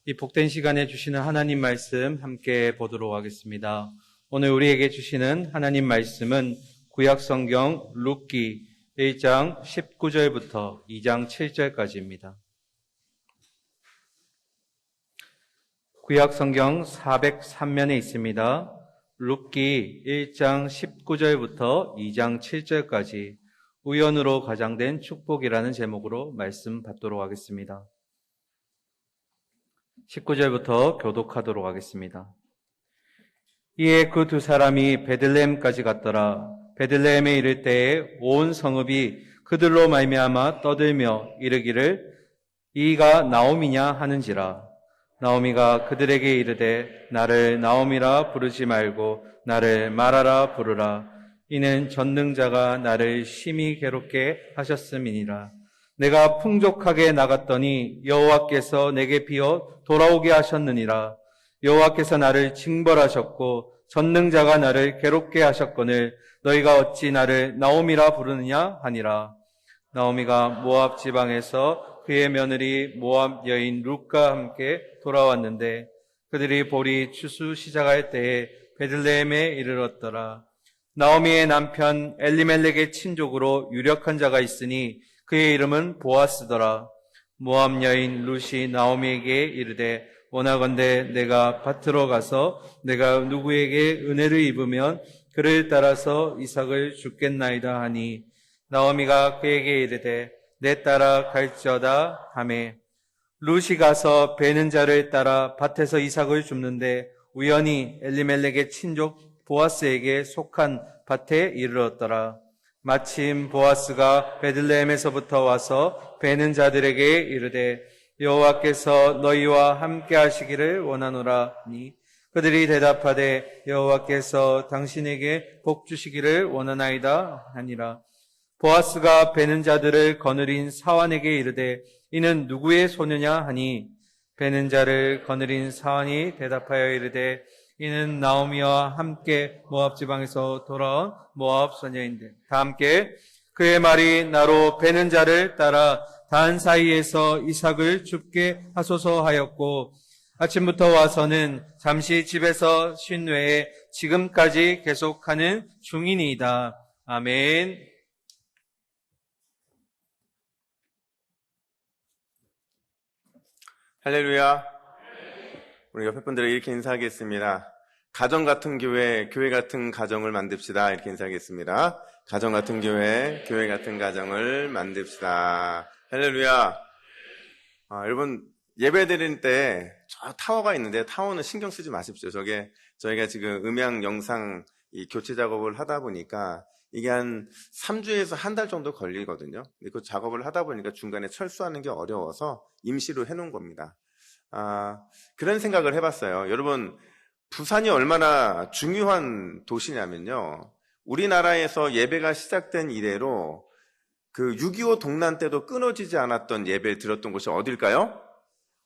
이 복된 시간에 주시는 하나님 말씀 함께 보도록 하겠습니다. 오늘 우리에게 주시는 하나님 말씀은 구약 성경 룻기 1장 19절부터 2장 7절까지입니다. 구약 성경 403면에 있습니다. 룻기 1장 19절부터 2장 7절까지 우연으로 가장된 축복이라는 제목으로 말씀 받도록 하겠습니다. 19절부터 교독하도록 하겠습니다. 이에 그 두 사람이 베들레헴까지 갔더라. 베들레헴에 이를 때에 온 성읍이 그들로 말미암아 떠들며 이르기를 이가 나오미냐 하는지라. 나오미가 그들에게 이르되 나를 나오미라 부르지 말고 나를 마라라 부르라. 이는 전능자가 나를 심히 괴롭게 하셨음이니라. 내가 풍족하게 나갔더니 여호와께서 내게 비어 돌아오게 하셨느니라. 여호와께서 나를 징벌하셨고 전능자가 나를 괴롭게 하셨거늘 너희가 어찌 나를 나오미라 부르느냐 하니라. 나오미가 모압 지방에서 그의 며느리 모압 여인 룻과 함께 돌아왔는데 그들이 보리 추수 시작할 때에 베들레헴에 이르렀더라. 나오미의 남편 엘리멜렉의 친족으로 유력한 자가 있으니 그의 이름은 보아스더라. 모압 여인 룻이 나오미에게 이르되 원하건대 내가 밭으로 가서 내가 누구에게 은혜를 입으면 그를 따라서 이삭을 줍겠나이다 하니 나오미가 그에게 이르되 내 따라 갈지어다 하매 룻이 가서 베는 자를 따라 밭에서 이삭을 줍는데 우연히 엘리멜렉의 친족 보아스에게 속한 밭에 이르렀더라. 마침 보아스가 베들레헴에서부터 와서 베는 자들에게 이르되 여호와께서 너희와 함께 하시기를 원하노라 하니 그들이 대답하되 여호와께서 당신에게 복 주시기를 원하나이다 하니라. 보아스가 베는 자들을 거느린 사환에게 이르되 이는 누구의 소녀냐 하니 베는 자를 거느린 사환이 대답하여 이르되 이는 나오미와 함께 모압 지방에서 돌아온 모압 소녀인데 다 함께 그의 말이 나로 베는 자를 따라 단 사이에서 이삭을 줍게 하소서 하였고 아침부터 와서는 잠시 집에서 쉰 외에 지금까지 계속하는 중이니이다. 아멘. 할렐루야. 우리 옆에 분들에게 이렇게 인사하겠습니다. 가정 같은 교회, 교회 같은 가정을 만듭시다. 이렇게 인사하겠습니다. 가정 같은 교회, 교회 같은 가정을 만듭시다. 할렐루야. 여러분, 예배 드릴 때 저 타워가 있는데 타워는 신경 쓰지 마십시오. 저희가 지금 음향, 영상 이 교체 작업을 하다 보니까 이게 한 3주에서 한 달 정도 걸리거든요. 근데 그 작업을 하다 보니까 중간에 철수하는 게 어려워서 임시로 해놓은 겁니다. 그런 생각을 해봤어요. 여러분, 부산이 얼마나 중요한 도시냐면요. 우리나라에서 예배가 시작된 이래로 그 6.25 동란 때도 끊어지지 않았던 예배를 드렸던 곳이 어딜까요?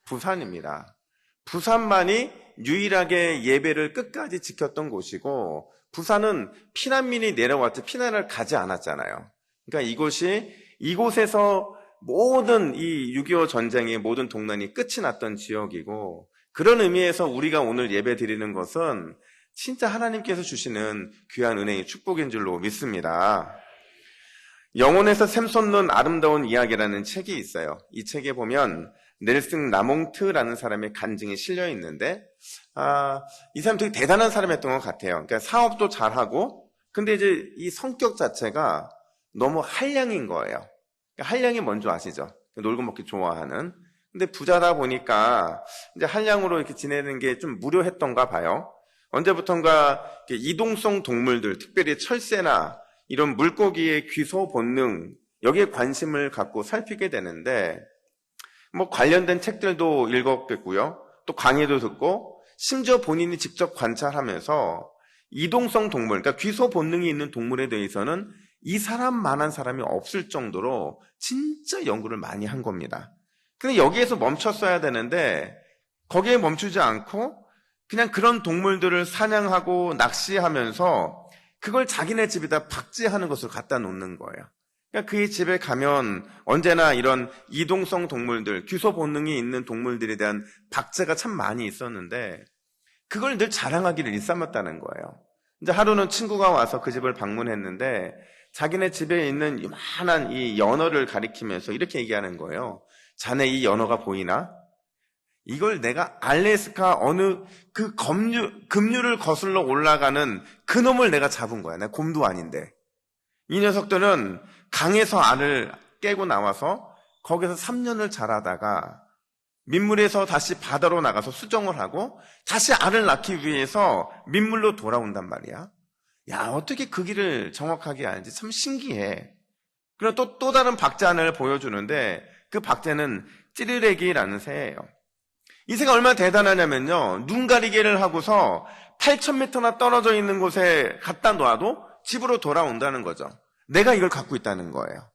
부산입니다. 부산만이 유일하게 예배를 끝까지 지켰던 곳이고 부산은 피난민이 내려왔지 피난을 가지 않았잖아요. 그러니까 이곳에서 모든 이 6.25 전쟁의 모든 동란이 끝이 났던 지역이고 그런 의미에서 우리가 오늘 예배 드리는 것은 진짜 하나님께서 주시는 귀한 은혜의 축복인 줄로 믿습니다. 영혼에서 샘솟는 아름다운 이야기라는 책이 있어요. 이 책에 보면 넬슨 라몽트라는 사람의 간증이 실려 있는데 이 사람 되게 대단한 사람이었던 것 같아요. 그러니까 사업도 잘하고 근데 이제 이 성격 자체가 너무 한량인 거예요. 그러니까 한량이 뭔지 아시죠? 놀고 먹기 좋아하는. 근데 부자다 보니까 이제 한량으로 이렇게 지내는 게 좀 무료했던가 봐요. 언제부턴가 이동성 동물들, 특별히 철새나 이런 물고기의 귀소 본능 여기에 관심을 갖고 살피게 되는데 뭐 관련된 책들도 읽었겠고요. 또 강의도 듣고 심지어 본인이 직접 관찰하면서 이동성 동물, 그러니까 귀소 본능이 있는 동물에 대해서는 이 사람만한 사람이 없을 정도로 진짜 연구를 많이 한 겁니다. 근데 여기에서 멈췄어야 되는데 거기에 멈추지 않고 그냥 그런 동물들을 사냥하고 낚시하면서 그걸 자기네 집에다 박제하는 것을 갖다 놓는 거예요. 그러니까 그의 집에 가면 언제나 이런 이동성 동물들, 규소 본능이 있는 동물들에 대한 박제가 참 많이 있었는데 그걸 늘 자랑하기를 일삼았다는 거예요. 이제 하루는 친구가 와서 그 집을 방문했는데 자기네 집에 있는 이만한 이 연어를 가리키면서 이렇게 얘기하는 거예요. 자네 이 연어가 보이나? 이걸 내가 알래스카 어느 그 급류를 거슬러 올라가는 그 놈을 내가 잡은 거야. 내가 곰도 아닌데. 이 녀석들은 강에서 알을 깨고 나와서 거기서 3년을 자라다가 민물에서 다시 바다로 나가서 수정을 하고 다시 알을 낳기 위해서 민물로 돌아온단 말이야. 야, 어떻게 그 길을 정확하게 알지? 참 신기해. 그리고 또 다른 박제안을 보여주는데 그 박제는 찌르레기라는 새예요. 이 새가 얼마나 대단하냐면요. 눈 가리개를 하고서 8,000m나 떨어져 있는 곳에 갖다 놔도 집으로 돌아온다는 거죠. 내가 이걸 갖고 있다는 거예요.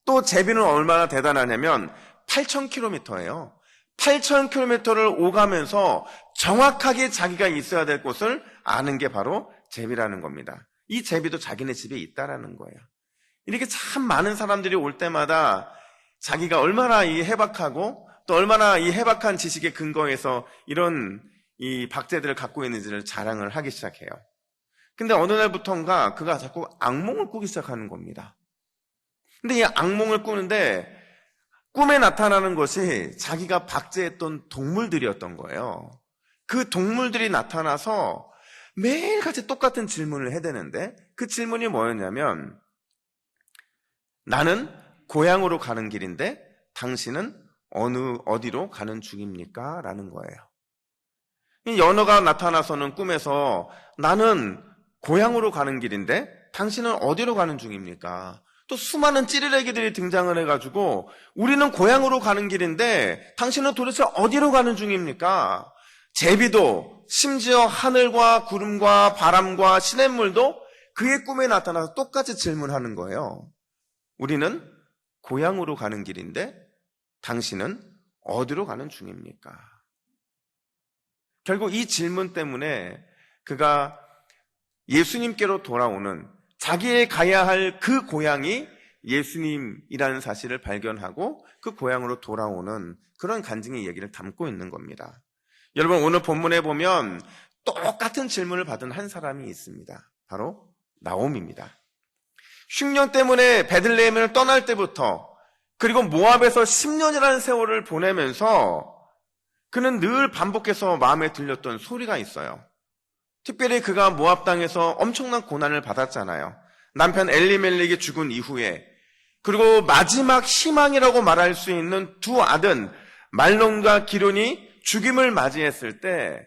또 제비는 얼마나 대단하냐면 8,000km예요. 8,000km를 오가면서 정확하게 자기가 있어야 될 곳을 아는 게 바로 제비라는 겁니다. 이 제비도 자기네 집에 있다라는 거예요. 이렇게 참 많은 사람들이 올 때마다 자기가 얼마나 이 해박하고 또 얼마나 이 해박한 지식에 근거해서 이런 이 박제들을 갖고 있는지를 자랑을 하기 시작해요. 근데 어느 날부터인가 그가 자꾸 악몽을 꾸기 시작하는 겁니다. 근데 이 악몽을 꾸는데 꿈에 나타나는 것이 자기가 박제했던 동물들이었던 거예요. 그 동물들이 나타나서 매일같이 똑같은 질문을 해대는데 그 질문이 뭐였냐면 나는 고향으로 가는 길인데 당신은 어디로 가는 중입니까? 라는 거예요. 이 연어가 나타나서는 꿈에서 나는 고향으로 가는 길인데 당신은 어디로 가는 중입니까? 또 수많은 찌르레기들이 등장을 해가지고 우리는 고향으로 가는 길인데 당신은 도대체 어디로 가는 중입니까? 제비도 심지어 하늘과 구름과 바람과 시냇물도 그의 꿈에 나타나서 똑같이 질문하는 거예요. 우리는 고향으로 가는 길인데 당신은 어디로 가는 중입니까? 결국 이 질문 때문에 그가 예수님께로 돌아오는 자기의 가야 할 그 고향이 예수님이라는 사실을 발견하고 그 고향으로 돌아오는 그런 간증의 얘기를 담고 있는 겁니다. 여러분 오늘 본문에 보면 똑같은 질문을 받은 한 사람이 있습니다. 바로 나옴입니다. 흉년 때문에 베들레헴을 떠날 때부터 그리고 모압에서 10년이라는 세월을 보내면서 그는 늘 반복해서 마음에 들렸던 소리가 있어요. 특별히 그가 모압 땅에서 엄청난 고난을 받았잖아요. 남편 엘리멜렉이 죽은 이후에 그리고 마지막 희망이라고 말할 수 있는 두 아들 말론과 기론이 죽임을 맞이했을 때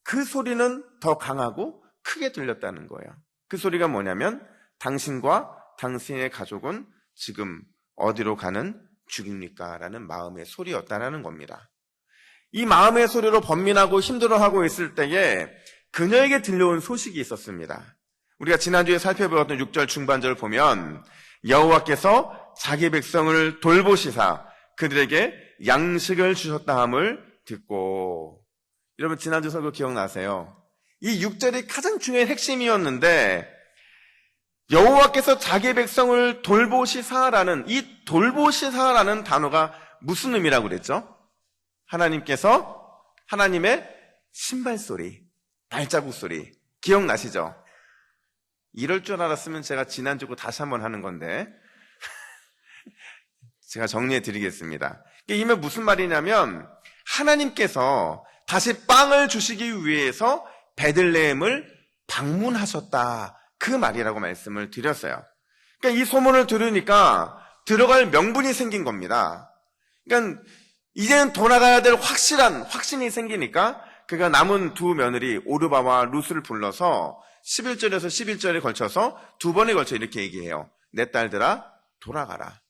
그 소리는 더 강하고 크게 들렸다는 거예요. 그 소리가 뭐냐면 당신과 당신의 가족은 지금 어디로 가는 중입니까? 라는 마음의 소리였다는 겁니다. 이 마음의 소리로 번민하고 힘들어하고 있을 때에 그녀에게 들려온 소식이 있었습니다. 우리가 지난주에 살펴보았던 6절 중반절을 보면 여호와께서 자기 백성을 돌보시사 그들에게 양식을 주셨다 함을 듣고 여러분 지난주 설교 기억나세요? 이 6절이 가장 중요한 핵심이었는데 여호와께서 자기 백성을 돌보시사라는 이 돌보시사라는 단어가 무슨 의미라고 그랬죠? 하나님께서 하나님의 신발 소리, 발자국 소리 기억나시죠? 이럴 줄 알았으면 제가 지난주고 다시 한번 하는 건데 제가 정리해 드리겠습니다. 이게 무슨 말이냐면 하나님께서 다시 빵을 주시기 위해서 베들레헴을 방문하셨다 그 말이라고 말씀을 드렸어요. 그러니까 이 소문을 들으니까 들어갈 명분이 생긴 겁니다. 그러니까 이제는 돌아가야 될 확신이 생기니까 그가 남은 두 며느리 오르바와 룻을 불러서 11절에서 11절에 걸쳐서 두 번에 걸쳐 이렇게 얘기해요. 내 딸들아 돌아가라.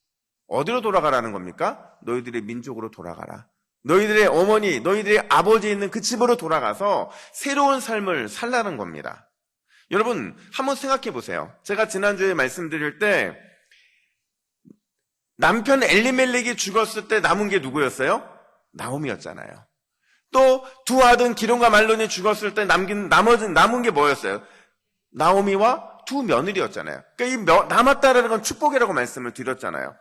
어디로 돌아가라는 겁니까? 너희들의 민족으로 돌아가라. 너희들의 어머니, 너희들의 아버지 있는 그 집으로 돌아가서 새로운 삶을 살라는 겁니다. 여러분 한번 생각해 보세요. 제가 지난주에 말씀드릴 때 남편 엘리멜렉이 죽었을 때 남은 게 누구였어요? 나옴이었잖아요. 또 두 아들 기론과 말론이 죽었을 때 남은 게 뭐였어요? 나오미와 모압 두 며느리였잖아요. 그러니까 남았다라는 건 축복이라고 말씀을 드렸잖아요.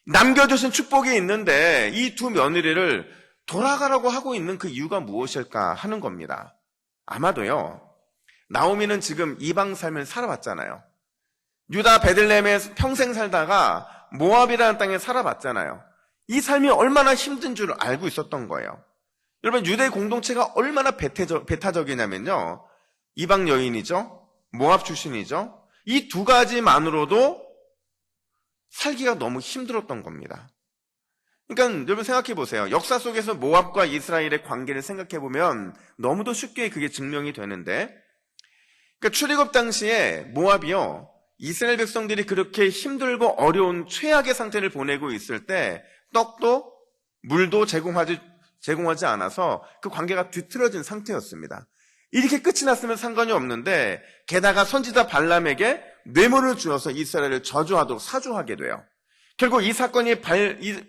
남겨주신 축복이 있는데 이 두 며느리를 돌아가라고 하고 있는 그 이유가 무엇일까 하는 겁니다. 아마도요, 나오미는 지금 이방 삶을 살아봤잖아요. 유다 베들레헴에 평생 살다가 모압이라는 땅에 살아봤잖아요. 이 삶이 얼마나 힘든 줄 알고 있었던 거예요. 여러분, 유대 공동체가 얼마나 배타적이냐면요, 이방 여인이죠, 모압 출신이죠. 이 두 가지만으로도 살기가 너무 힘들었던 겁니다. 그러니까 여러분 생각해 보세요. 역사 속에서 모압과 이스라엘의 관계를 생각해 보면 너무도 쉽게 그게 증명이 되는데, 그러니까 출애굽 당시에 모압이요, 이스라엘 백성들이 그렇게 힘들고 어려운 최악의 상태를 보내고 있을 때 떡도 물도 제공하지 않아서 그 관계가 뒤틀어진 상태였습니다. 이렇게 끝이 났으면 상관이 없는데, 게다가 선지자 발람에게 뇌물을 주어서 이스라엘을 저주하도록 사주하게 돼요. 결국 이 사건이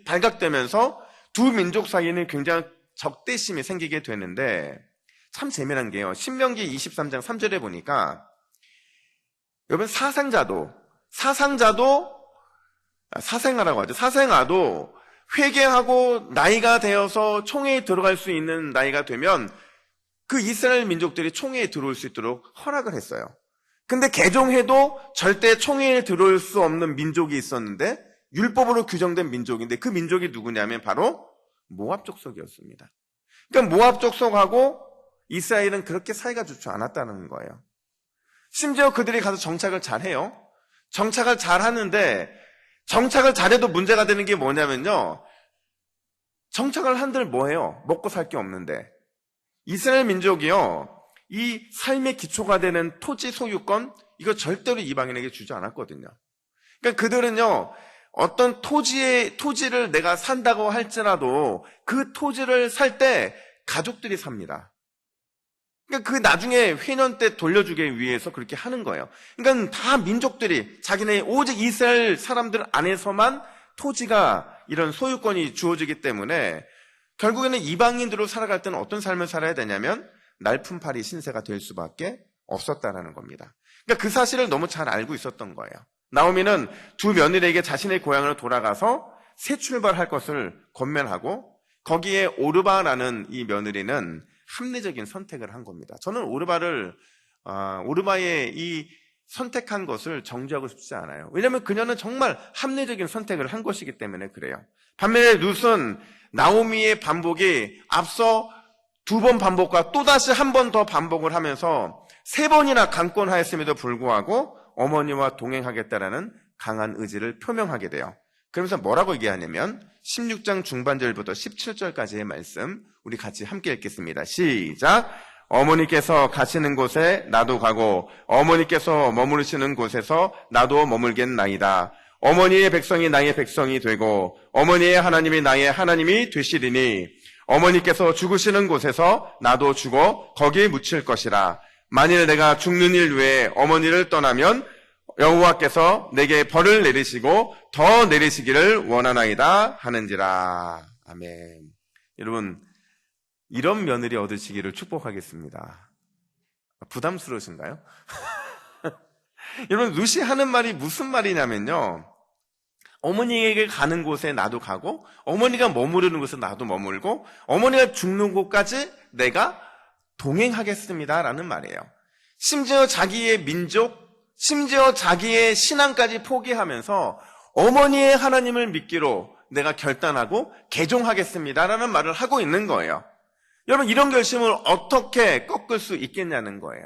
발각되면서 두 민족 사이에는 굉장히 적대심이 생기게 되는데, 참 재미난 게요, 신명기 23장 3절에 보니까 여러분, 사생아도 회개하고 나이가 되어서 총회에 들어갈 수 있는 나이가 되면 그 이스라엘 민족들이 총회에 들어올 수 있도록 허락을 했어요. 근데 개종해도 절대 총회에 들어올 수 없는 민족이 있었는데, 율법으로 규정된 민족인데, 그 민족이 누구냐면 바로 모압 족속이었습니다. 그러니까 모압 족속하고 이스라엘은 그렇게 사이가 좋지 않았다는 거예요. 심지어 그들이 가서 정착을 잘해요. 정착을 잘하는데, 정착을 잘해도 문제가 되는 게 뭐냐면요, 정착을 한들 뭐해요? 먹고 살 게 없는데. 이스라엘 민족이요, 이 삶의 기초가 되는 토지 소유권, 이거 절대로 이방인에게 주지 않았거든요. 그러니까 그들은요, 어떤 토지를 내가 산다고 할지라도 그 토지를 살 때 가족들이 삽니다. 그러니까 그 나중에 회년 때 돌려주기 위해서 그렇게 하는 거예요. 그러니까 다 민족들이 자기네 오직 이스라엘 사람들 안에서만 토지가, 이런 소유권이 주어지기 때문에 결국에는 이방인들로 살아갈 때는 어떤 삶을 살아야 되냐면 날품팔이 신세가 될 수밖에 없었다라는 겁니다. 그러니까 그 사실을 너무 잘 알고 있었던 거예요. 나오미는 두 며느리에게 자신의 고향으로 돌아가서 새 출발할 것을 권면하고, 거기에 오르바라는 이 며느리는 합리적인 선택을 한 겁니다. 저는 오르바의 이 선택한 것을 정죄하고 싶지 않아요. 왜냐하면 그녀는 정말 합리적인 선택을 한 것이기 때문에 그래요. 반면에 룻은 나오미의 반복이 앞서 두 번 반복과 또다시 한 번 더 반복을 하면서 세 번이나 강권하였음에도 불구하고 어머니와 동행하겠다라는 강한 의지를 표명하게 돼요. 그러면서 뭐라고 얘기하냐면 16장 중반절부터 17절까지의 말씀 우리 같이 함께 읽겠습니다. 시작! 어머니께서 가시는 곳에 나도 가고 어머니께서 머무르시는 곳에서 나도 머물겠나이다. 어머니의 백성이 나의 백성이 되고 어머니의 하나님이 나의 하나님이 되시리니 어머니께서 죽으시는 곳에서 나도 죽어 거기에 묻힐 것이라. 만일 내가 죽는 일 외에 어머니를 떠나면 여호와께서 내게 벌을 내리시고 더 내리시기를 원하나이다 하는지라. 아멘. 여러분, 이런 며느리 얻으시기를 축복하겠습니다. 부담스러우신가요? 여러분, 룻이 하는 말이 무슨 말이냐면요, 어머니에게 가는 곳에 나도 가고 어머니가 머무르는 곳에 나도 머물고 어머니가 죽는 곳까지 내가 동행하겠습니다 라는 말이에요. 심지어 자기의 민족, 심지어 자기의 신앙까지 포기하면서 어머니의 하나님을 믿기로 내가 결단하고 개종하겠습니다 라는 말을 하고 있는 거예요. 여러분, 이런 결심을 어떻게 꺾을 수 있겠냐는 거예요.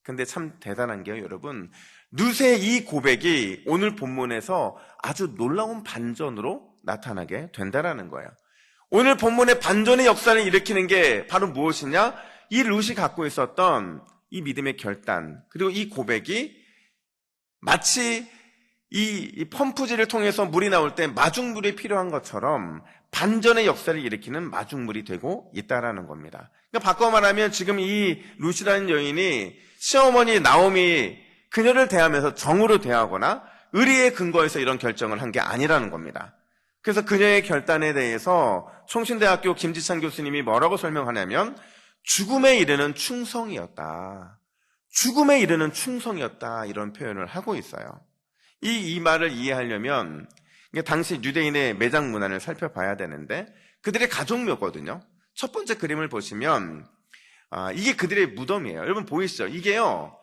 근데 참 대단한 게요, 여러분, 룻의 이 고백이 오늘 본문에서 아주 놀라운 반전으로 나타나게 된다라는 거예요. 오늘 본문의 반전의 역사를 일으키는 게 바로 무엇이냐? 이 룻이 갖고 있었던 이 믿음의 결단, 그리고 이 고백이 마치 이 펌프질을 통해서 물이 나올 때 마중물이 필요한 것처럼 반전의 역사를 일으키는 마중물이 되고 있다라는 겁니다. 그러니까 바꿔 말하면 지금 이 룻이라는 여인이 시어머니 나오미 그녀를 대하면서 정으로 대하거나 의리에 근거해서 이런 결정을 한 게 아니라는 겁니다. 그래서 그녀의 결단에 대해서 총신대학교 김지찬 교수님이 뭐라고 설명하냐면 죽음에 이르는 충성이었다. 죽음에 이르는 충성이었다, 이런 표현을 하고 있어요. 이 말을 이해하려면 당시 유대인의 매장 문화를 살펴봐야 되는데, 그들의 가족묘거든요. 첫 번째 그림을 보시면 이게 그들의 무덤이에요. 여러분 보이시죠? 이게요,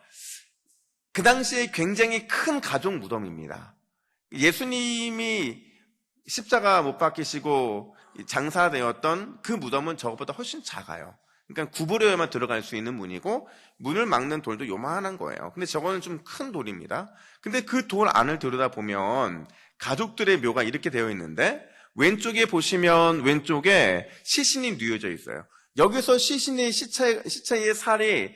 그 당시에 굉장히 큰 가족 무덤입니다. 예수님이 십자가 못 박히시고 장사되었던 그 무덤은 저것보다 훨씬 작아요. 그러니까 구부려야만 들어갈 수 있는 문이고, 문을 막는 돌도 요만한 거예요. 근데 저거는 좀 큰 돌입니다. 근데 그 돌 안을 들여다보면 가족들의 묘가 이렇게 되어 있는데, 왼쪽에 보시면 왼쪽에 시신이 뉘어져 있어요. 여기서 시신의 시체의 살이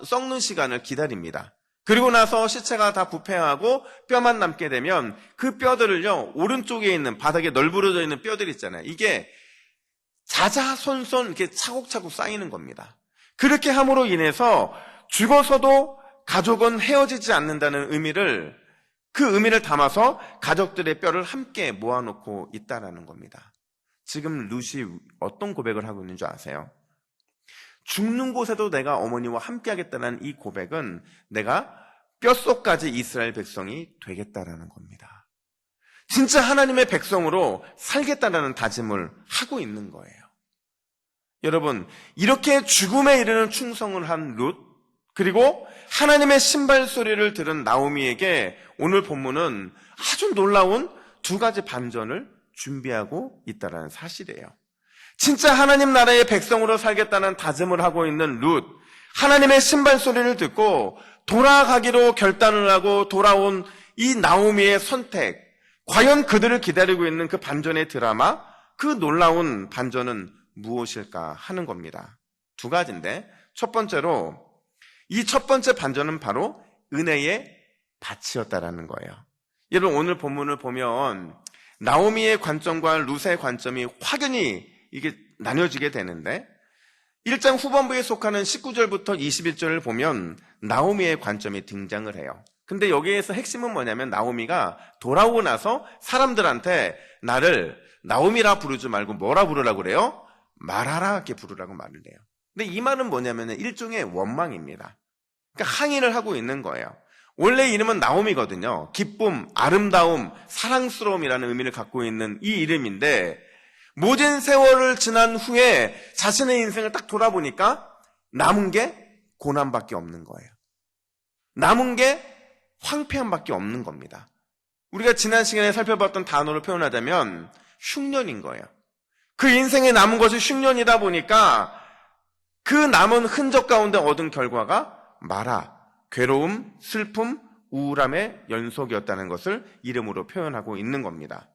썩는 시간을 기다립니다. 그리고 나서 시체가 다 부패하고 뼈만 남게 되면 그 뼈들을요, 오른쪽에 있는 바닥에 널브러져 있는 뼈들 있잖아요. 이게 자자손손 이렇게 차곡차곡 쌓이는 겁니다. 그렇게 함으로 인해서 죽어서도 가족은 헤어지지 않는다는 그 의미를 담아서 가족들의 뼈를 함께 모아놓고 있다라는 겁니다. 지금 룻이 어떤 고백을 하고 있는 줄 아세요? 죽는 곳에도 내가 어머니와 함께 하겠다는 이 고백은 내가 뼛속까지 이스라엘 백성이 되겠다라는 겁니다. 진짜 하나님의 백성으로 살겠다라는 다짐을 하고 있는 거예요. 여러분, 이렇게 죽음에 이르는 충성을 한 룻, 그리고 하나님의 신발 소리를 들은 나오미에게 오늘 본문은 아주 놀라운 두 가지 반전을 준비하고 있다는 사실이에요. 진짜 하나님 나라의 백성으로 살겠다는 다짐을 하고 있는 룻, 하나님의 신발 소리를 듣고 돌아가기로 결단을 하고 돌아온 이 나오미의 선택, 과연 그들을 기다리고 있는 그 반전의 드라마, 그 놀라운 반전은 무엇일까 하는 겁니다. 두 가지인데, 첫 번째로 이 첫 번째 반전은 바로 은혜의 밭이었다라는 거예요. 여러분, 오늘 본문을 보면 나오미의 관점과 룻의 관점이 확연히 이게 나뉘어지게 되는데, 1장 후반부에 속하는 19절부터 21절을 보면 나오미의 관점이 등장을 해요. 근데 여기에서 핵심은 뭐냐면, 나오미가 돌아오고 나서 사람들한테 나를 나오미라 부르지 말고 뭐라 부르라고 그래요? 마라라 이렇게 부르라고 말을 해요. 근데 이 말은 뭐냐면 일종의 원망입니다. 그러니까 항의를 하고 있는 거예요. 원래 이름은 나오미거든요. 기쁨, 아름다움, 사랑스러움이라는 의미를 갖고 있는 이 이름인데, 모든 세월을 지난 후에 자신의 인생을 딱 돌아보니까 남은 게 고난밖에 없는 거예요. 남은 게 황폐함밖에 없는 겁니다. 우리가 지난 시간에 살펴봤던 단어로 표현하자면 흉년인 거예요. 그 인생에 남은 것이 흉년이다 보니까 그 남은 흔적 가운데 얻은 결과가 마라, 괴로움, 슬픔, 우울함의 연속이었다는 것을 이름으로 표현하고 있는 겁니다.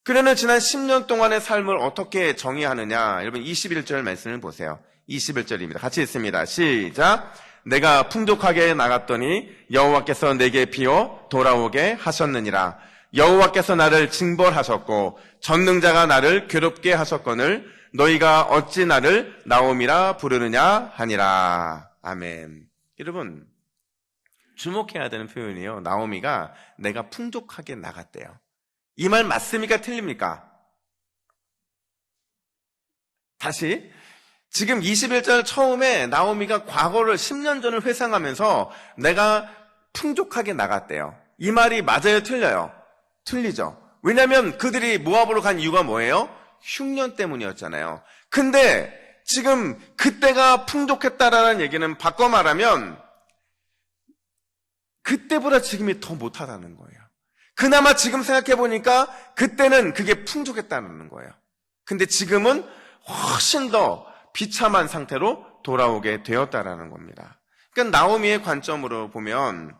그녀는 지난 10년 동안의 삶을 어떻게 정의하느냐, 여러분 21절 말씀을 보세요. 21절입니다. 같이 읽습니다. 시작. 내가 풍족하게 나갔더니 여호와께서 내게 비어 돌아오게 하셨느니라. 여호와께서 나를 징벌하셨고 전능자가 나를 괴롭게 하셨거늘 너희가 어찌 나를 나오미라 부르느냐 하니라. 아멘. 여러분, 주목해야 되는 표현이에요. 나오미가 내가 풍족하게 나갔대요. 이 말 맞습니까? 틀립니까? 다시, 지금 21절 처음에 나오미가 과거를 10년 전을 회상하면서 내가 풍족하게 나갔대요. 이 말이 맞아요? 틀려요? 틀리죠. 왜냐하면 그들이 모압으로 간 이유가 뭐예요? 흉년 때문이었잖아요. 근데 지금 그때가 풍족했다라는 얘기는 바꿔 말하면 그때보다 지금이 더 못하다는 거예요. 그나마 지금 생각해보니까 그때는 그게 풍족했다는 거예요. 근데 지금은 훨씬 더 비참한 상태로 돌아오게 되었다라는 겁니다. 그러니까 나오미의 관점으로 보면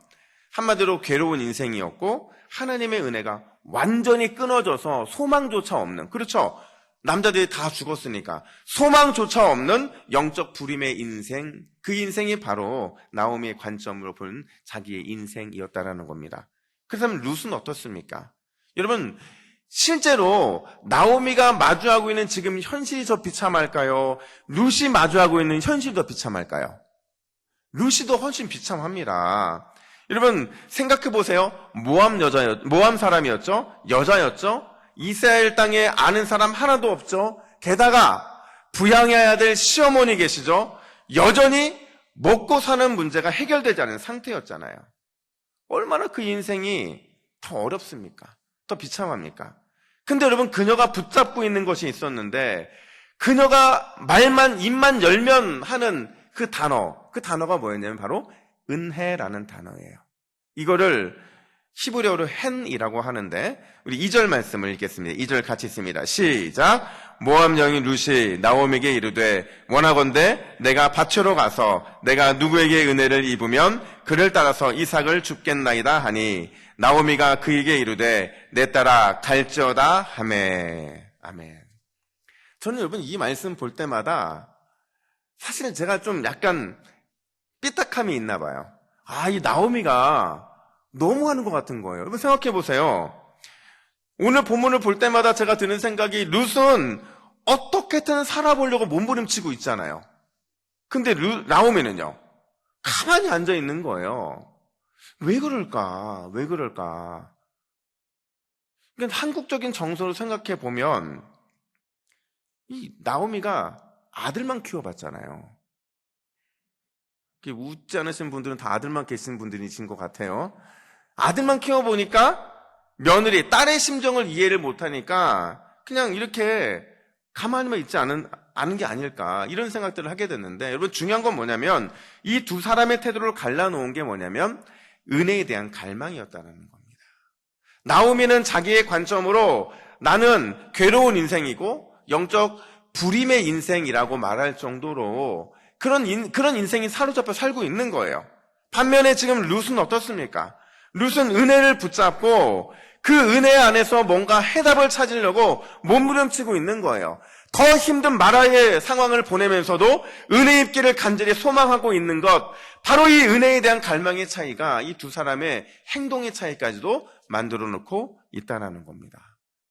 한마디로 괴로운 인생이었고 하나님의 은혜가 완전히 끊어져서 소망조차 없는, 그렇죠? 남자들이 다 죽었으니까 소망조차 없는 영적 불임의 인생, 그 인생이 바로 나오미의 관점으로 본 자기의 인생이었다라는 겁니다. 그렇다면 룻은 어떻습니까? 여러분, 실제로 나오미가 마주하고 있는 지금 현실이 더 비참할까요? 룻이 마주하고 있는 현실이 더 비참할까요? 룻이 더 훨씬 비참합니다. 여러분, 생각해 보세요. 모함 사람이었죠? 여자였죠? 이스라엘 땅에 아는 사람 하나도 없죠? 게다가 부양해야 될 시어머니 계시죠? 여전히 먹고 사는 문제가 해결되지 않은 상태였잖아요. 얼마나 그 인생이 더 어렵습니까? 더 비참합니까? 근데 여러분, 그녀가 붙잡고 있는 것이 있었는데, 그녀가 입만 열면 하는 그 단어가 뭐였냐면 바로 은혜라는 단어예요. 이거를 히브리어로 헨이라고 하는데, 우리 2절 말씀을 읽겠습니다. 2절 같이 읽습니다. 시작. 모압 여인 룻이 나오미에게 이르되 원하건대 내가 밭으로 가서 내가 누구에게 은혜를 입으면 그를 따라서 이삭을 줍겠나이다 하니 나오미가 그에게 이르되 내 따라 갈지어다 하매. 아멘. 저는 여러분 이 말씀 볼 때마다 사실은 제가 좀 약간 삐딱함이 있나 봐요. 이 나오미가 너무 하는 것 같은 거예요. 여러분 생각해 보세요. 오늘 본문을 볼 때마다 제가 드는 생각이, 룻은 어떻게든 살아보려고 몸부림치고 있잖아요. 근데 나오미는요, 가만히 앉아 있는 거예요. 왜 그럴까? 그러니까 한국적인 정서로 생각해 보면 이 나오미가 아들만 키워봤잖아요. 웃지 않으신 분들은 다 아들만 계신 분들이신 것 같아요. 아들만 키워보니까 며느리, 딸의 심정을 이해를 못하니까 그냥 이렇게 가만히만 있지 않은 게 아닐까, 이런 생각들을 하게 됐는데, 여러분 중요한 건 뭐냐면 이 두 사람의 태도를 갈라놓은 게 뭐냐면 은혜에 대한 갈망이었다는 겁니다. 나오미는 자기의 관점으로 나는 괴로운 인생이고 영적 불임의 인생이라고 말할 정도로 그런 인생이 사로잡혀 살고 있는 거예요. 반면에 지금 룻은 어떻습니까? 룻은 은혜를 붙잡고 그 은혜 안에서 뭔가 해답을 찾으려고 몸부림치고 있는 거예요. 더 힘든 마라의 상황을 보내면서도 은혜 입기를 간절히 소망하고 있는 것, 바로 이 은혜에 대한 갈망의 차이가 이 두 사람의 행동의 차이까지도 만들어 놓고 있다는 겁니다.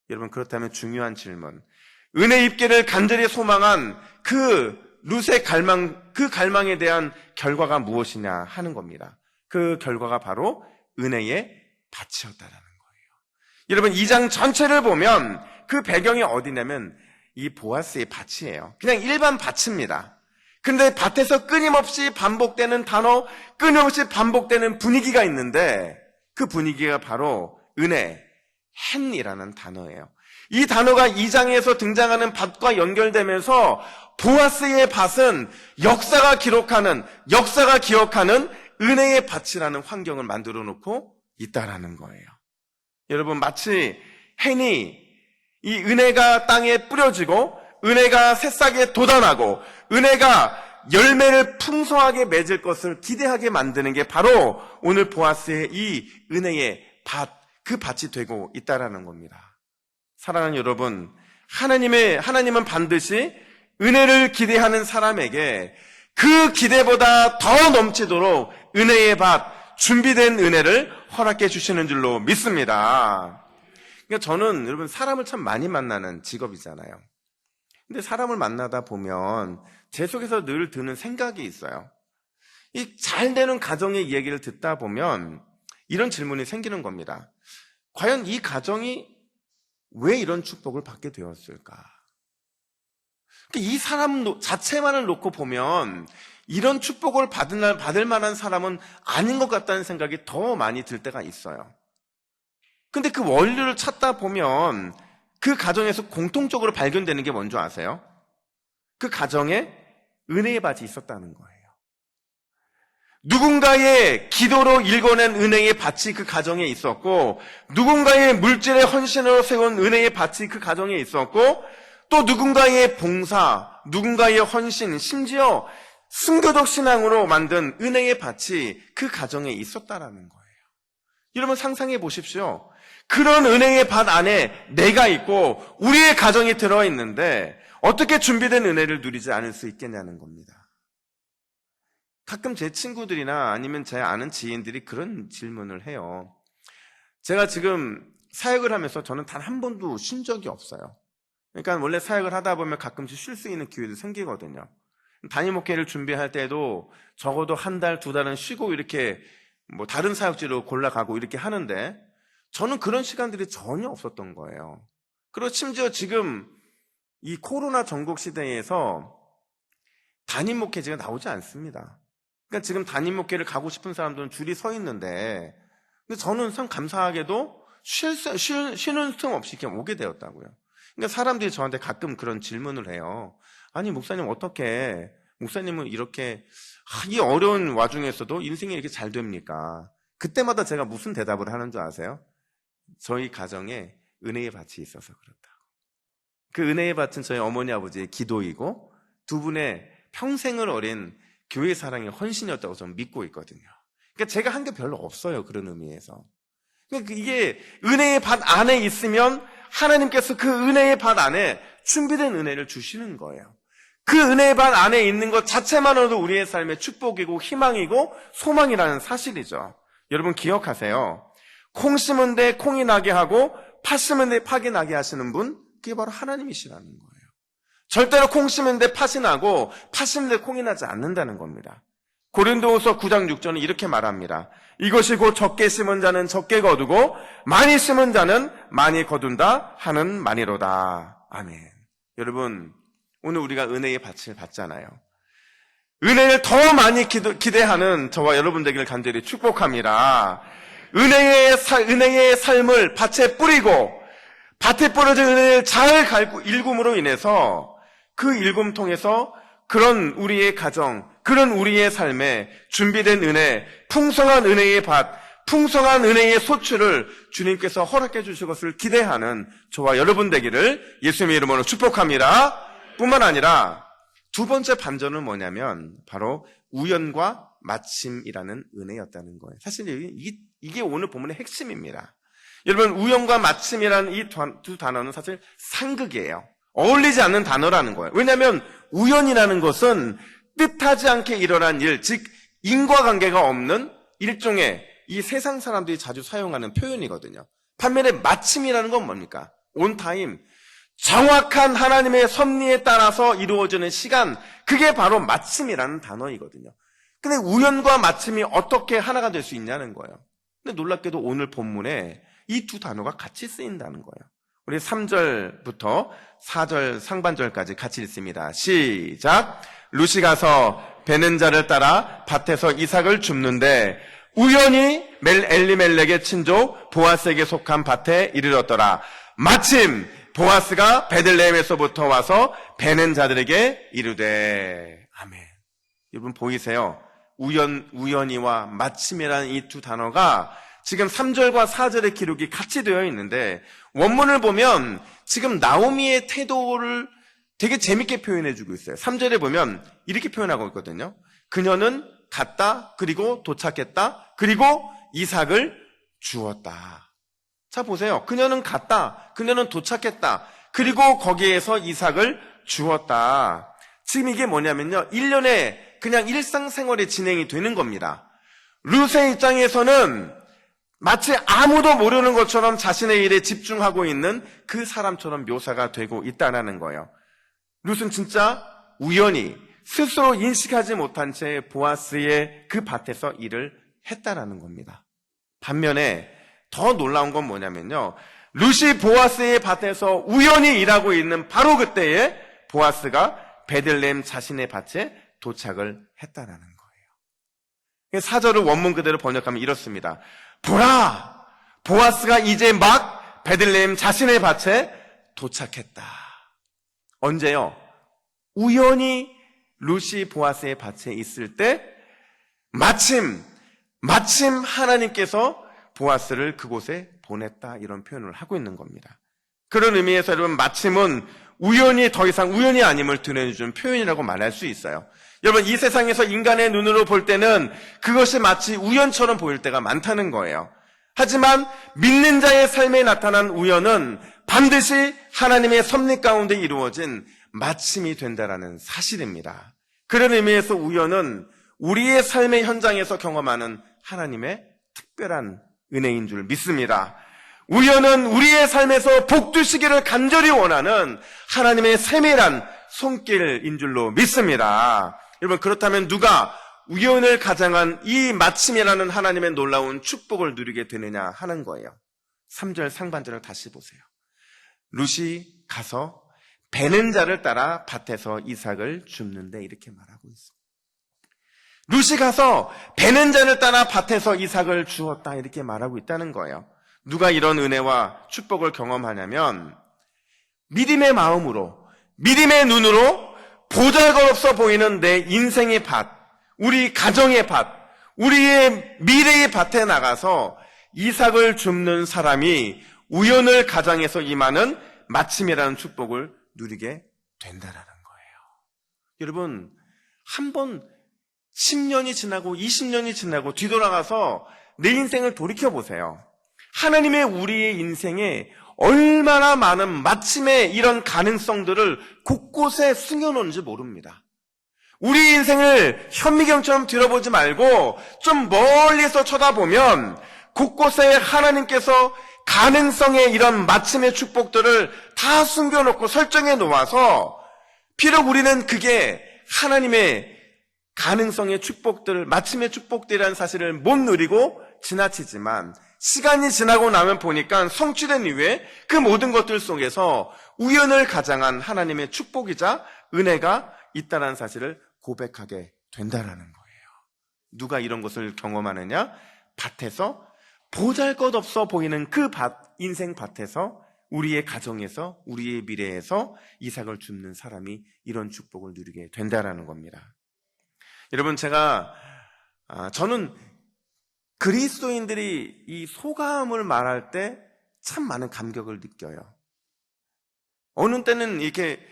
여러분, 그렇다면 중요한 질문, 은혜 입기를 간절히 소망한 그 룻의 갈망, 그 갈망에 대한 결과가 무엇이냐 하는 겁니다. 그 결과가 바로 은혜의 밭이었다라는 거예요. 여러분, 이 장 전체를 보면 그 배경이 어디냐면 이 보아스의 밭이에요. 그냥 일반 밭입니다. 근데 밭에서 끊임없이 반복되는 단어, 끊임없이 반복되는 분위기가 있는데 그 분위기가 바로 은혜, 헨이라는 단어예요. 이 단어가 이 장에서 등장하는 밭과 연결되면서 보아스의 밭은 역사가 기억하는 은혜의 밭이라는 환경을 만들어 놓고 있다라는 거예요. 여러분, 마치 헨이 이 은혜가 땅에 뿌려지고 은혜가 새싹에 돋아나고 은혜가 열매를 풍성하게 맺을 것을 기대하게 만드는 게 바로 오늘 보아스의 이 은혜의 밭, 그 밭이 되고 있다라는 겁니다. 사랑하는 여러분, 하나님은 반드시 은혜를 기대하는 사람에게 그 기대보다 더 넘치도록 은혜의 밭, 준비된 은혜를 허락해 주시는 줄로 믿습니다. 그러니까 저는 여러분 사람을 참 많이 만나는 직업이잖아요. 근데 사람을 만나다 보면 제 속에서 늘 드는 생각이 있어요. 이 잘 되는 가정의 얘기를 듣다 보면 이런 질문이 생기는 겁니다. 과연 이 가정이 왜 이런 축복을 받게 되었을까? 이 사람 자체만을 놓고 보면 이런 축복을 받을 만한 사람은 아닌 것 같다는 생각이 더 많이 들 때가 있어요. 근데 그 원리를 찾다 보면 그 가정에서 공통적으로 발견되는 게 뭔지 아세요? 그 가정에 은혜의 밭이 있었다는 거예요. 누군가의 기도로 일궈낸 은혜의 밭이 그 가정에 있었고, 누군가의 물질의 헌신으로 세운 은혜의 밭이 그 가정에 있었고, 또 누군가의 봉사, 누군가의 헌신, 심지어 순교적 신앙으로 만든 은혜의 밭이 그 가정에 있었다라는 거예요. 여러분 상상해 보십시오. 그런 은혜의 밭 안에 내가 있고 우리의 가정이 들어있는데 어떻게 준비된 은혜를 누리지 않을 수 있겠냐는 겁니다. 가끔 제 친구들이나 아니면 제 아는 지인들이 그런 질문을 해요. 제가 지금 사역을 하면서 저는 단 한 번도 쉰 적이 없어요. 그러니까 원래 사역을 하다 보면 가끔씩 쉴 수 있는 기회도 생기거든요. 단임 목회를 준비할 때도 적어도 한 달, 두 달은 쉬고 이렇게 뭐 다른 사역지로 골라가고 이렇게 하는데 저는 그런 시간들이 전혀 없었던 거예요. 그리고 심지어 지금 이 코로나 전국 시대에서 단임 목회제가 나오지 않습니다. 그러니까 지금 담임 목회를 가고 싶은 사람들은 줄이 서 있는데, 근데 저는 참 감사하게도 쉬는 틈 없이 그냥 오게 되었다고요. 그러니까 사람들이 저한테 가끔 그런 질문을 해요. 아니, 목사님 어떻게, 목사님은 이렇게, 이 어려운 와중에서도 인생이 이렇게 잘 됩니까? 그때마다 제가 무슨 대답을 하는 줄 아세요? 저희 가정에 은혜의 밭이 있어서 그렇다고. 그 은혜의 밭은 저희 어머니 아버지의 기도이고 두 분의 평생을 어린 교회 사랑의 헌신이었다고 저는 믿고 있거든요. 그러니까 제가 한 게 별로 없어요. 그런 의미에서. 그러니까 이게 은혜의 밭 안에 있으면 하나님께서 그 은혜의 밭 안에 준비된 은혜를 주시는 거예요. 그 은혜의 밭 안에 있는 것 자체만으로도 우리의 삶의 축복이고 희망이고 소망이라는 사실이죠. 여러분 기억하세요. 콩 심은 데 콩이 나게 하고 팥 심은 데 팥이 나게 하시는 분, 그게 바로 하나님이시라는 거예요. 절대로 콩 심은 데 팥이 나고 팥 심은 데 콩이 나지 않는다는 겁니다. 고린도후서 9장 6절은 이렇게 말합니다. 이것이 곧 적게 심은 자는 적게 거두고 많이 심은 자는 많이 거둔다 하는 말이로다. 아멘. 여러분, 오늘 우리가 은혜의 밭을 받잖아요. 은혜를 더 많이 기대하는 저와 여러분 되기를 간절히 축복합니다. 은혜의 삶을 밭에 뿌리고 밭에 뿌려진 은혜를 잘 일굼으로 인해서 그 일굼 통해서 그런 우리의 가정, 그런 우리의 삶에 준비된 은혜, 풍성한 은혜의 밭, 풍성한 은혜의 소출을 주님께서 허락해 주실 것을 기대하는 저와 여러분 되기를 예수님의 이름으로 축복합니다. 뿐만 아니라 두 번째 반전은 뭐냐면 바로 우연과 마침이라는 은혜였다는 거예요. 사실 이게 오늘 본문의 핵심입니다. 여러분, 우연과 마침이라는 이 두 단어는 사실 상극이에요. 어울리지 않는 단어라는 거예요. 왜냐하면 우연이라는 것은 뜻하지 않게 일어난 일, 즉 인과관계가 없는 일종의 이 세상 사람들이 자주 사용하는 표현이거든요. 반면에 마침이라는 건 뭡니까? 온 타임, 정확한 하나님의 섭리에 따라서 이루어지는 시간, 그게 바로 마침이라는 단어이거든요. 근데 우연과 마침이 어떻게 하나가 될 수 있냐는 거예요. 근데 놀랍게도 오늘 본문에 이 두 단어가 같이 쓰인다는 거예요. 우리 3절부터 4절 상반절까지 같이 읽습니다. 시작! 룻이 가서 베는 자를 따라 밭에서 이삭을 줍는데 우연히 엘리멜렉의 친족 보아스에게 속한 밭에 이르렀더라. 마침 보아스가 베들레헴에서부터 와서 베는 자들에게 이르되. 아멘. 여러분 보이세요? 우연히와 마침이라는 이 두 단어가 지금 3절과 4절의 기록이 같이 되어 있는데 원문을 보면 지금 나오미의 태도를 되게 재밌게 표현해주고 있어요. 3절에 보면 이렇게 표현하고 있거든요. 그녀는 갔다, 그리고 도착했다, 그리고 이삭을 주었다. 자 보세요. 그녀는 갔다, 그녀는 도착했다, 그리고 거기에서 이삭을 주었다. 지금 이게 뭐냐면요, 1년에 그냥 일상생활이 진행이 되는 겁니다. 룻의 입장에서는 마치 아무도 모르는 것처럼 자신의 일에 집중하고 있는 그 사람처럼 묘사가 되고 있다는 거예요. 룻은 진짜 우연히 스스로 인식하지 못한 채 보아스의 그 밭에서 일을 했다라는 겁니다. 반면에 더 놀라운 건 뭐냐면요, 룻이 보아스의 밭에서 우연히 일하고 있는 바로 그때에 보아스가 베들레헴 자신의 밭에 도착을 했다라는 거예요. 4절을 원문 그대로 번역하면 이렇습니다. 보라! 보아스가 이제 막 베들레헴 자신의 밭에 도착했다. 언제요? 우연히 룻이 보아스의 밭에 있을 때 마침 하나님께서 보아스를 그곳에 보냈다, 이런 표현을 하고 있는 겁니다. 그런 의미에서 여러분, 마침은 우연히 더 이상 우연이 아님을 드러내주는 표현이라고 말할 수 있어요. 여러분, 이 세상에서 인간의 눈으로 볼 때는 그것이 마치 우연처럼 보일 때가 많다는 거예요. 하지만 믿는 자의 삶에 나타난 우연은 반드시 하나님의 섭리 가운데 이루어진 마침이 된다라는 사실입니다. 그런 의미에서 우연은 우리의 삶의 현장에서 경험하는 하나님의 특별한 은혜인 줄 믿습니다. 우연은 우리의 삶에서 복두시기를 간절히 원하는 하나님의 세밀한 손길인 줄로 믿습니다. 여러분, 그렇다면 누가 우연을 가장한 이 마침이라는 하나님의 놀라운 축복을 누리게 되느냐 하는 거예요. 3절 상반절을 다시 보세요. 룻이 가서 베는 자를 따라 밭에서 이삭을 줍는데 이렇게 말하고 있어요. 룻이 가서 베는 자를 따라 밭에서 이삭을 주었다 이렇게 말하고 있다는 거예요. 누가 이런 은혜와 축복을 경험하냐면 믿음의 마음으로, 믿음의 눈으로 보잘것없어 보이는 내 인생의 밭, 우리 가정의 밭, 우리의 미래의 밭에 나가서 이삭을 줍는 사람이 우연을 가장해서 임하는 마침이라는 축복을 누리게 된다라는 거예요. 여러분, 한번 10년이 지나고 20년이 지나고 뒤돌아가서 내 인생을 돌이켜보세요. 하나님의 우리의 인생에 얼마나 많은 마침의 이런 가능성들을 곳곳에 숨겨놓는지 모릅니다. 우리 인생을 현미경처럼 들어보지 말고 좀 멀리서 쳐다보면 곳곳에 하나님께서 가능성의 이런 마침의 축복들을 다 숨겨놓고 설정해 놓아서 비록 우리는 그게 하나님의 가능성의 축복들, 마침의 축복들이라는 사실을 못 누리고 지나치지만 시간이 지나고 나면 보니까 성취된 이후에 그 모든 것들 속에서 우연을 가장한 하나님의 축복이자 은혜가 있다는 사실을 고백하게 된다라는 거예요. 누가 이런 것을 경험하느냐? 밭에서 보잘것없어 보이는 그 밭, 인생 밭에서 우리의 가정에서 우리의 미래에서 이삭을 줍는 사람이 이런 축복을 누리게 된다라는 겁니다. 여러분, 저는 그리스도인들이 이 소감을 말할 때 참 많은 감격을 느껴요. 어느 때는 이렇게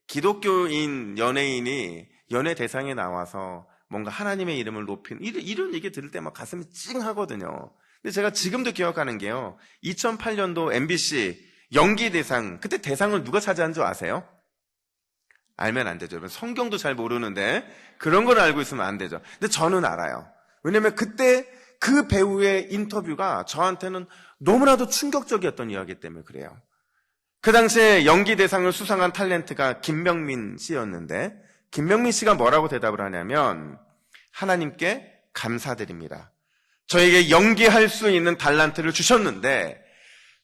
기독교인 연예인이 연예 대상에 나와서 뭔가 하나님의 이름을 높이는 이런 얘기 들을 때 막 가슴이 찡하거든요. 근데 제가 지금도 기억하는 게요. 2008년도 MBC 연기 대상, 그때 대상을 누가 차지한 줄 아세요? 알면 안 되죠. 성경도 잘 모르는데 그런 걸 알고 있으면 안 되죠. 근데 저는 알아요. 왜냐면 그때 그 배우의 인터뷰가 저한테는 너무나도 충격적이었던 이야기 때문에 그래요. 그 당시에 연기 대상을 수상한 탤런트가 김명민 씨였는데 김명민 씨가 뭐라고 대답을 하냐면 하나님께 감사드립니다. 저에게 연기할 수 있는 달란트를 주셨는데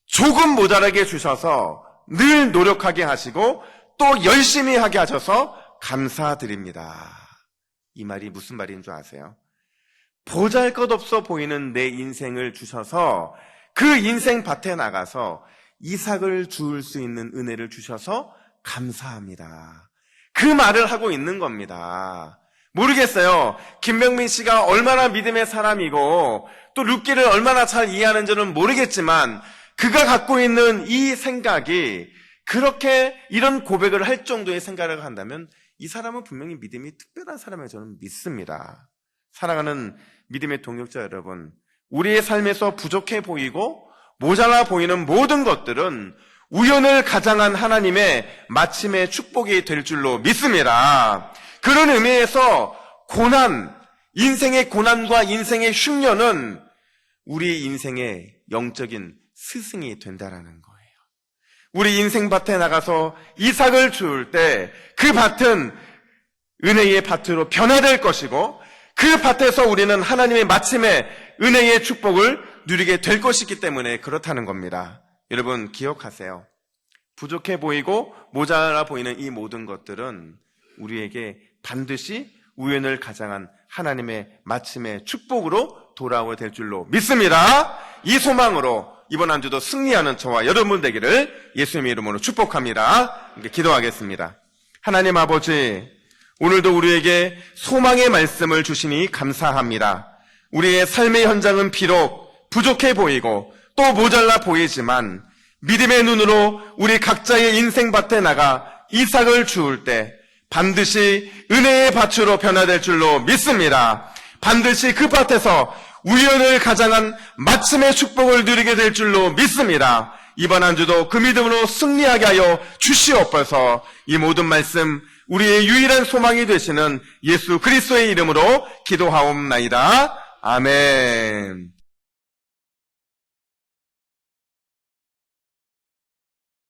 조금 모자라게 주셔서 늘 노력하게 하시고 또 열심히 하게 하셔서 감사드립니다. 이 말이 무슨 말인 줄 아세요? 보잘것없어 보이는 내 인생을 주셔서 그 인생 밭에 나가서 이삭을 주울 수 있는 은혜를 주셔서 감사합니다. 그 말을 하고 있는 겁니다. 모르겠어요. 김명민 씨가 얼마나 믿음의 사람이고 또 룻기를 얼마나 잘 이해하는지는 모르겠지만 그가 갖고 있는 이 생각이 그렇게 이런 고백을 할 정도의 생각을 한다면 이 사람은 분명히 믿음이 특별한 사람이라고 저는 믿습니다. 사랑하는 믿음의 동역자 여러분, 우리의 삶에서 부족해 보이고 모자라 보이는 모든 것들은 우연을 가장한 하나님의 마침의 축복이 될 줄로 믿습니다. 그런 의미에서 고난, 인생의 고난과 인생의 흉년은 우리 인생의 영적인 스승이 된다라는 거예요. 우리 인생 밭에 나가서 이삭을 주울 때 그 밭은 은혜의 밭으로 변화될 것이고 그 밭에서 우리는 하나님의 마침의 은혜의 축복을 누리게 될 것이기 때문에 그렇다는 겁니다. 여러분 기억하세요. 부족해 보이고 모자라 보이는 이 모든 것들은 우리에게 반드시 우연을 가장한 하나님의 마침의 축복으로 돌아오게 될 줄로 믿습니다. 이 소망으로 이번 한 주도 승리하는 저와 여러분 되기를 예수님의 이름으로 축복합니다. 기도하겠습니다. 하나님 아버지, 오늘도 우리에게 소망의 말씀을 주시니 감사합니다. 우리의 삶의 현장은 비록 부족해 보이고 또 모자라 보이지만 믿음의 눈으로 우리 각자의 인생밭에 나가 이삭을 주울 때 반드시 은혜의 밭으로 변화될 줄로 믿습니다. 반드시 그 밭에서 우연을 가장한 마침의 축복을 누리게 될 줄로 믿습니다. 이번 한 주도 그 믿음으로 승리하게 하여 주시옵소서. 이 모든 말씀 우리의 유일한 소망이 되시는 예수 그리스도의 이름으로 기도하옵나이다. 아멘.